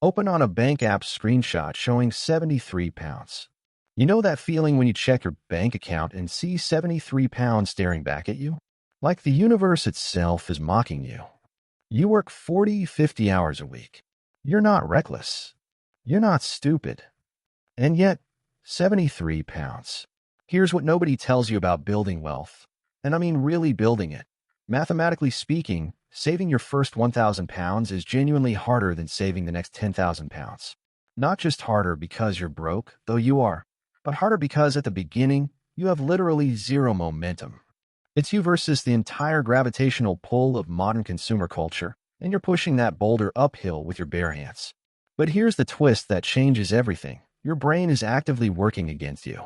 Open on a bank app screenshot showing 73 pounds. You know that feeling when you check your bank account and see 73 pounds staring back at you? Like the universe itself is mocking you. You work 40, 50 hours a week. You're not reckless. You're not stupid. And yet, 73 pounds. Here's what nobody tells you about building wealth. And I mean really building it. Mathematically speaking, saving your first 1,000 pounds is genuinely harder than saving the next 10,000 pounds. Not just harder because you're broke, though you are, but harder because at the beginning, you have literally zero momentum. It's you versus the entire gravitational pull of modern consumer culture, and you're pushing that boulder uphill with your bare hands. But here's the twist that changes everything. Your brain is actively working against you.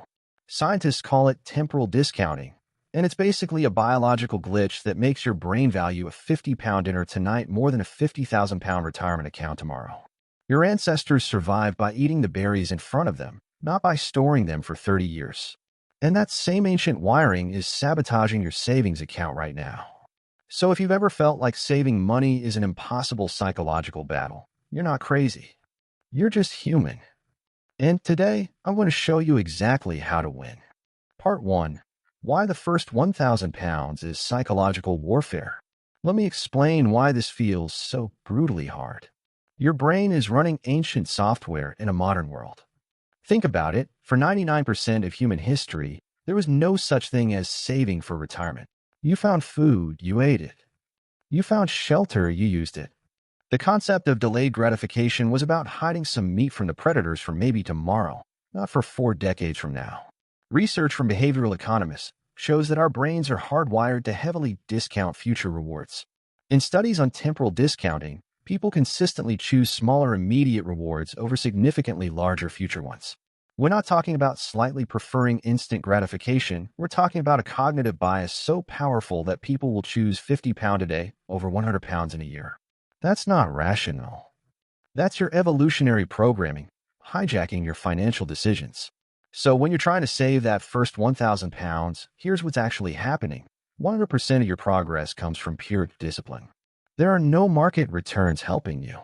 Scientists call it temporal discounting, and it's basically a biological glitch that makes your brain value a 50-pound dinner tonight more than a 50,000-pound retirement account tomorrow. Your ancestors survived by eating the berries in front of them, not by storing them for 30 years. And that same ancient wiring is sabotaging your savings account right now. So if you've ever felt like saving money is an impossible psychological battle, you're not crazy. You're just human. And today, I'm going to show you exactly how to win. Part 1. Why the first 1,000 pounds is psychological warfare. Let me explain why this feels so brutally hard. Your brain is running ancient software in a modern world. Think about it. For 99% of human history, there was no such thing as saving for retirement. You found food, you ate it. You found shelter, you used it. The concept of delayed gratification was about hiding some meat from the predators for maybe tomorrow, not for 4 decades from now. Research from behavioral economists shows that our brains are hardwired to heavily discount future rewards. In studies on temporal discounting, people consistently choose smaller immediate rewards over significantly larger future ones. We're not talking about slightly preferring instant gratification. We're talking about a cognitive bias so powerful that people will choose 50 pounds a day over 100 pounds in a year. That's not rational. That's your evolutionary programming, hijacking your financial decisions. So when you're trying to save that first 1,000 pounds, here's what's actually happening. 100% of your progress comes from pure discipline. There are no market returns helping you.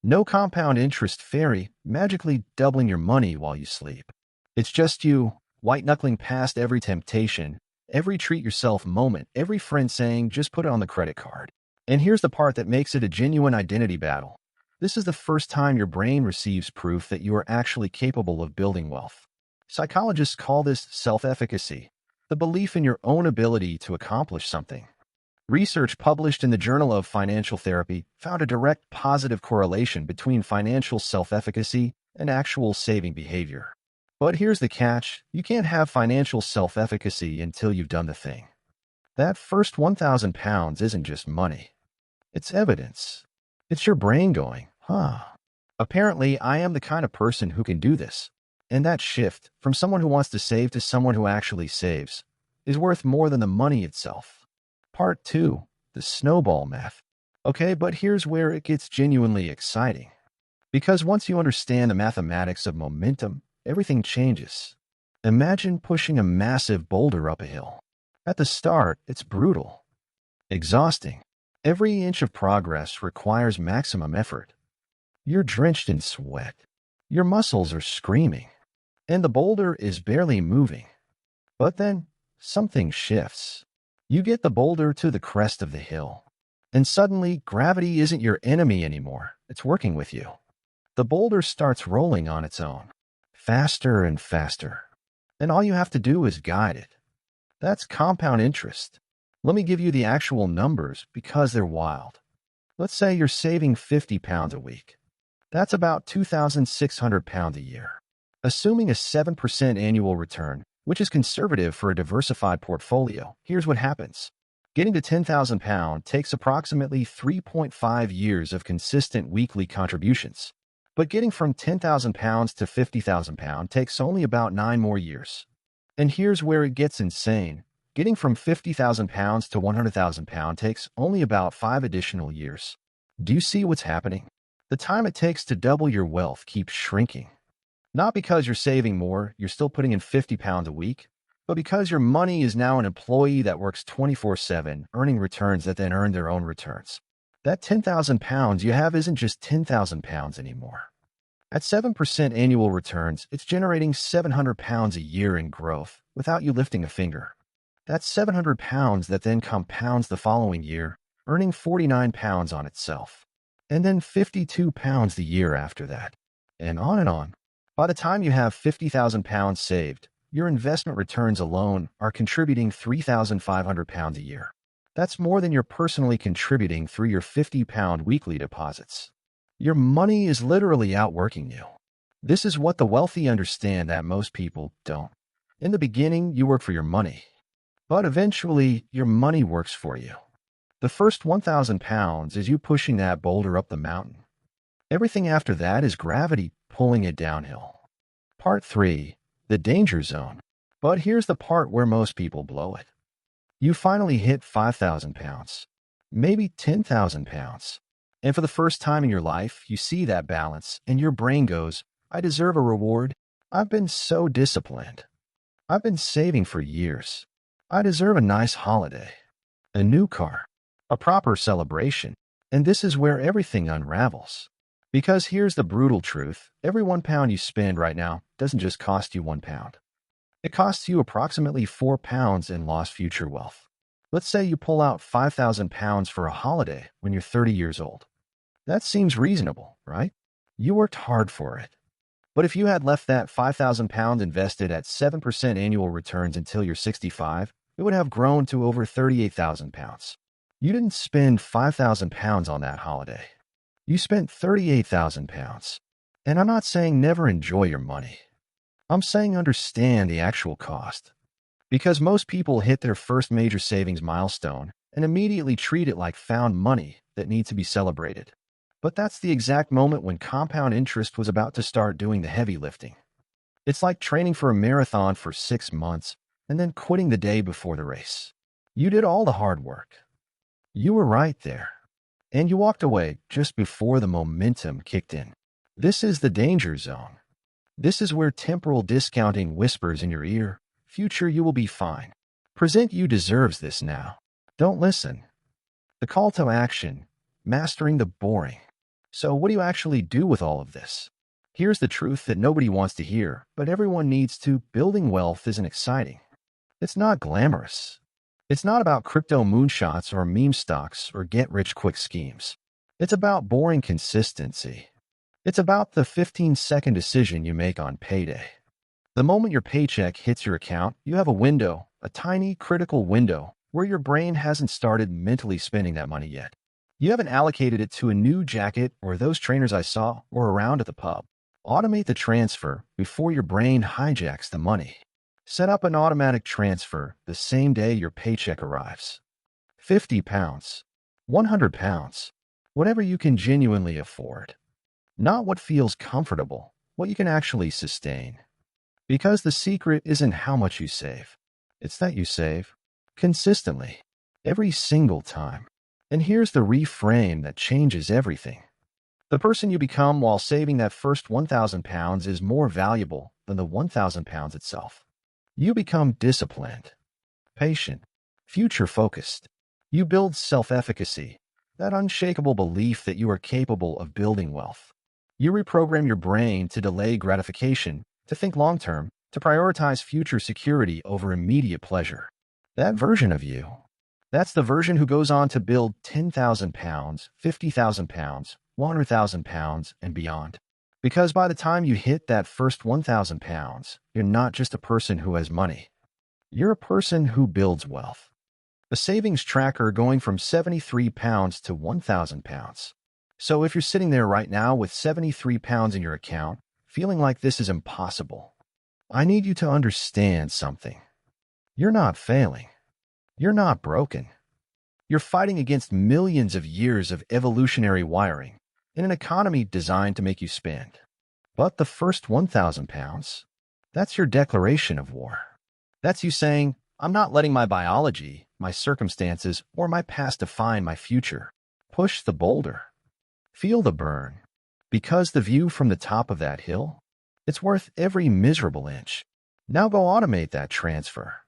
No compound interest fairy magically doubling your money while you sleep. It's just you, white-knuckling past every temptation, every treat-yourself moment, every friend saying, just put it on the credit card. And here's the part that makes it a genuine identity battle. This is the first time your brain receives proof that you are actually capable of building wealth. Psychologists call this self-efficacy, the belief in your own ability to accomplish something. Research published in the Journal of Financial Therapy found a direct positive correlation between financial self-efficacy and actual saving behavior. But here's the catch. You can't have financial self-efficacy until you've done the thing. That first 1,000 pounds isn't just money. It's evidence. It's your brain going, apparently I am the kind of person who can do this. And that shift from someone who wants to save to someone who actually saves is worth more than the money itself. Part 2. The snowball math. Okay, but here's where it gets genuinely exciting. Because once you understand the mathematics of momentum, everything changes. Imagine pushing a massive boulder up a hill. At the start, it's brutal, exhausting. Every inch of progress requires maximum effort. You're drenched in sweat. Your muscles are screaming. And the boulder is barely moving. But then, something shifts. You get the boulder to the crest of the hill. And suddenly, gravity isn't your enemy anymore. It's working with you. The boulder starts rolling on its own. Faster and faster. And all you have to do is guide it. That's compound interest. Let me give you the actual numbers because they're wild. Let's say you're saving 50 pounds a week. That's about 2,600 pounds a year. Assuming a 7% annual return, which is conservative for a diversified portfolio, here's what happens. Getting to 10,000 pounds takes approximately 3.5 years of consistent weekly contributions. But getting from 10,000 pounds to 50,000 pounds takes only about 9 more years. And here's where it gets insane. Getting from 50,000 pounds to 100,000 pounds takes only about 5 additional years. Do you see what's happening? The time it takes to double your wealth keeps shrinking. Not because you're saving more, you're still putting in 50 pounds a week, but because your money is now an employee that works 24/7, earning returns that then earn their own returns. That 10,000 pounds you have isn't just 10,000 pounds anymore. At 7% annual returns, it's generating 700 pounds a year in growth without you lifting a finger. That's 700 pounds that then compounds the following year, earning 49 pounds on itself. And then 52 pounds the year after that. And on and on. By the time you have 50,000 pounds saved, your investment returns alone are contributing 3,500 pounds a year. That's more than you're personally contributing through your 50-pound weekly deposits. Your money is literally outworking you. This is what the wealthy understand that most people don't. In the beginning, you work for your money. But eventually, your money works for you. The first 1,000 pounds is you pushing that boulder up the mountain. Everything after that is gravity pulling it downhill. Part 3. The danger zone. But here's the part where most people blow it. You finally hit 5,000 pounds, maybe 10,000 pounds. And for the first time in your life, you see that balance and your brain goes, I deserve a reward. I've been so disciplined. I've been saving for years. I deserve a nice holiday, a new car, a proper celebration. And this is where everything unravels. Because here's the brutal truth. Every 1 pound you spend right now doesn't just cost you 1 pound. It costs you approximately 4 pounds in lost future wealth. Let's say you pull out 5,000 pounds for a holiday when you're 30 years old. That seems reasonable, right? You worked hard for it. But if you had left that 5,000 pounds invested at 7% annual returns until you're 65, it would have grown to over 38,000 pounds. You didn't spend 5,000 pounds on that holiday. You spent 38,000 pounds. And I'm not saying never enjoy your money. I'm saying understand the actual cost. Because most people hit their first major savings milestone and immediately treat it like found money that needs to be celebrated. But that's the exact moment when compound interest was about to start doing the heavy lifting. It's like training for a marathon for 6 months and then quitting the day before the race. You did all the hard work. You were right there. And you walked away just before the momentum kicked in. This is the danger zone. This is where temporal discounting whispers in your ear, future you will be fine. Present you deserves this now. Don't listen. The call to action, mastering the boring. So what do you actually do with all of this? Here's the truth that nobody wants to hear, but everyone needs to. Building wealth isn't exciting. It's not glamorous. It's not about crypto moonshots or meme stocks or get-rich-quick schemes. It's about boring consistency. It's about the 15-second decision you make on payday. The moment your paycheck hits your account, you have a window, a tiny, critical window, where your brain hasn't started mentally spending that money yet. You haven't allocated it to a new jacket or those trainers I saw or a round at the pub. Automate the transfer before your brain hijacks the money. Set up an automatic transfer the same day your paycheck arrives. 50 pounds, 100 pounds, whatever you can genuinely afford. Not what feels comfortable, what you can actually sustain. Because the secret isn't how much you save. It's that you save consistently, every single time. And here's the reframe that changes everything. The person you become while saving that first 1,000 pounds is more valuable than the 1,000 pounds itself. You become disciplined, patient, future-focused. You build self-efficacy, that unshakable belief that you are capable of building wealth. You reprogram your brain to delay gratification, to think long-term, to prioritize future security over immediate pleasure. That version of you, that's the version who goes on to build 10,000 pounds, 50,000 pounds, 100,000 pounds, and beyond. Because by the time you hit that first 1,000 pounds, you're not just a person who has money. You're a person who builds wealth. A savings tracker going from 73 pounds to 1,000 pounds. So if you're sitting there right now with 73 pounds in your account, feeling like this is impossible, I need you to understand something. You're not failing. You're not broken. You're fighting against millions of years of evolutionary wiring in an economy designed to make you spend. But the first 1,000 pounds, that's your declaration of war. That's you saying, I'm not letting my biology, my circumstances, or my past define my future. Push the boulder. Feel the burn. Because the view from the top of that hill, it's worth every miserable inch. Now go automate that transfer.